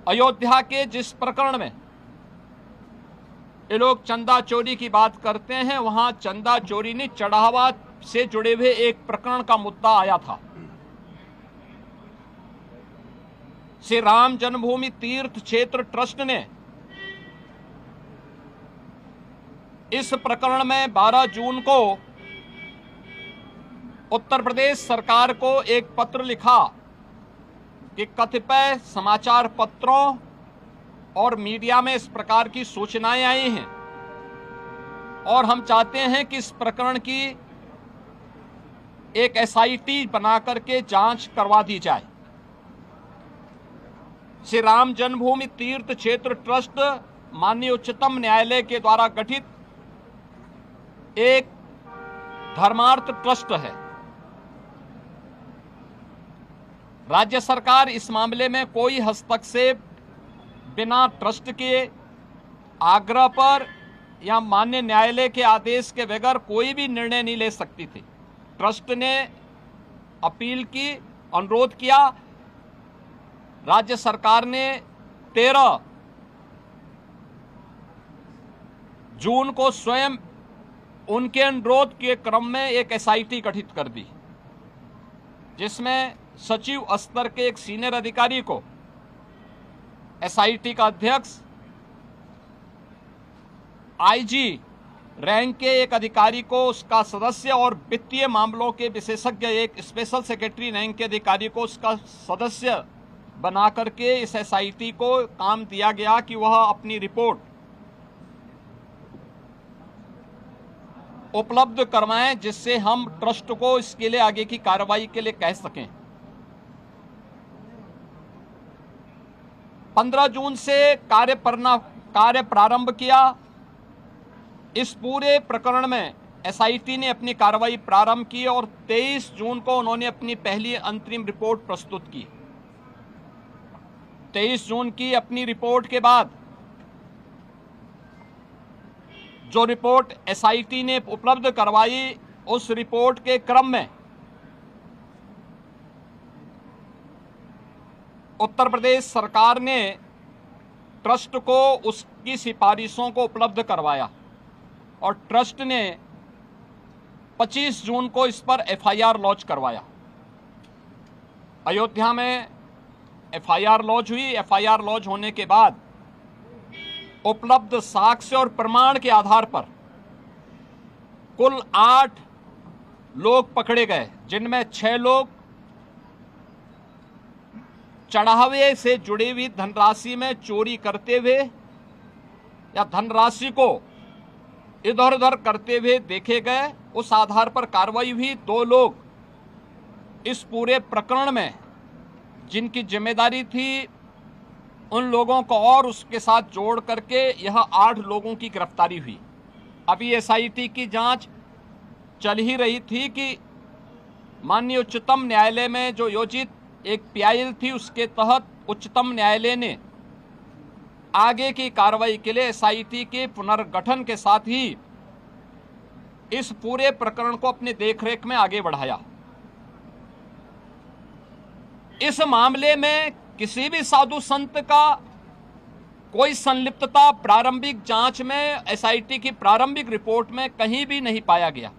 अयोध्या के जिस प्रकरण में ये लोग चंदा चोरी की बात करते हैं, वहां चंदा चोरी नहीं, चढ़ावा से जुड़े हुए एक प्रकरण का मुद्दा आया था। श्री राम जन्मभूमि तीर्थ क्षेत्र ट्रस्ट ने इस प्रकरण में 12 जून को उत्तर प्रदेश सरकार को एक पत्र लिखा कि कतिपय समाचार पत्रों और मीडिया में इस प्रकार की सूचनाएं आई हैं और हम चाहते हैं कि इस प्रकरण की एक एसआईटी बना करके जांच करवा दी जाए। श्री राम जन्मभूमि तीर्थ क्षेत्र ट्रस्ट माननीय उच्चतम न्यायालय के द्वारा गठित एक धर्मार्थ ट्रस्ट है। राज्य सरकार इस मामले में कोई हस्तक्षेप बिना ट्रस्ट के आग्रह पर या माननीय न्यायालय के आदेश के बगैर कोई भी निर्णय नहीं ले सकती थी। ट्रस्ट ने अपील की, अनुरोध किया। राज्य सरकार ने 13 जून को स्वयं उनके अनुरोध के क्रम में एक एसआईटी गठित कर दी, जिसमें सचिव स्तर के एक सीनियर अधिकारी को एसआईटी का अध्यक्ष, आईजी रैंक के एक अधिकारी को उसका सदस्य और वित्तीय मामलों के विशेषज्ञ एक स्पेशल सेक्रेटरी रैंक के अधिकारी को उसका सदस्य बना करके इस एसआईटी को काम दिया गया कि वह अपनी रिपोर्ट उपलब्ध करवाएं, जिससे हम ट्रस्ट को इसके लिए आगे की कार्रवाई के लिए कह सकें। 15 जून से कार्य प्रारंभ किया। इस पूरे प्रकरण में एसआईटी ने अपनी कार्रवाई प्रारंभ की और 23 जून को उन्होंने अपनी पहली अंतरिम रिपोर्ट प्रस्तुत की। 23 जून की अपनी रिपोर्ट के बाद जो रिपोर्ट एसआईटी ने उपलब्ध करवाई, उस रिपोर्ट के क्रम में उत्तर प्रदेश सरकार ने ट्रस्ट को उसकी सिफारिशों को उपलब्ध करवाया और ट्रस्ट ने 25 जून को इस पर एफआईआर लॉन्च करवाया। अयोध्या में एफआईआर लॉन्च हुई। एफआईआर लॉन्च होने के बाद उपलब्ध साक्ष्य और प्रमाण के आधार पर कुल 8 लोग पकड़े गए, जिनमें 6 लोग चढ़ावे से जुड़ी हुई धनराशि में चोरी करते हुए या धनराशि को इधर उधर करते हुए देखे गए। उस आधार पर कार्रवाई हुई। 2 लोग इस पूरे प्रकरण में जिनकी जिम्मेदारी थी, उन लोगों को और उसके साथ जोड़ करके यह 8 लोगों की गिरफ्तारी हुई। अभी एसआईटी की जांच चल ही रही थी कि माननीय उच्चतम न्यायालय में जो योजित एक पीआईएल थी, उसके तहत उच्चतम न्यायालय ने आगे की कार्रवाई के लिए एसआईटी के पुनर्गठन के साथ ही इस पूरे प्रकरण को अपनी देखरेख में आगे बढ़ाया। इस मामले में किसी भी साधु संत का कोई संलिप्तता प्रारंभिक जांच में एसआईटी की प्रारंभिक रिपोर्ट में कहीं भी नहीं पाया गया।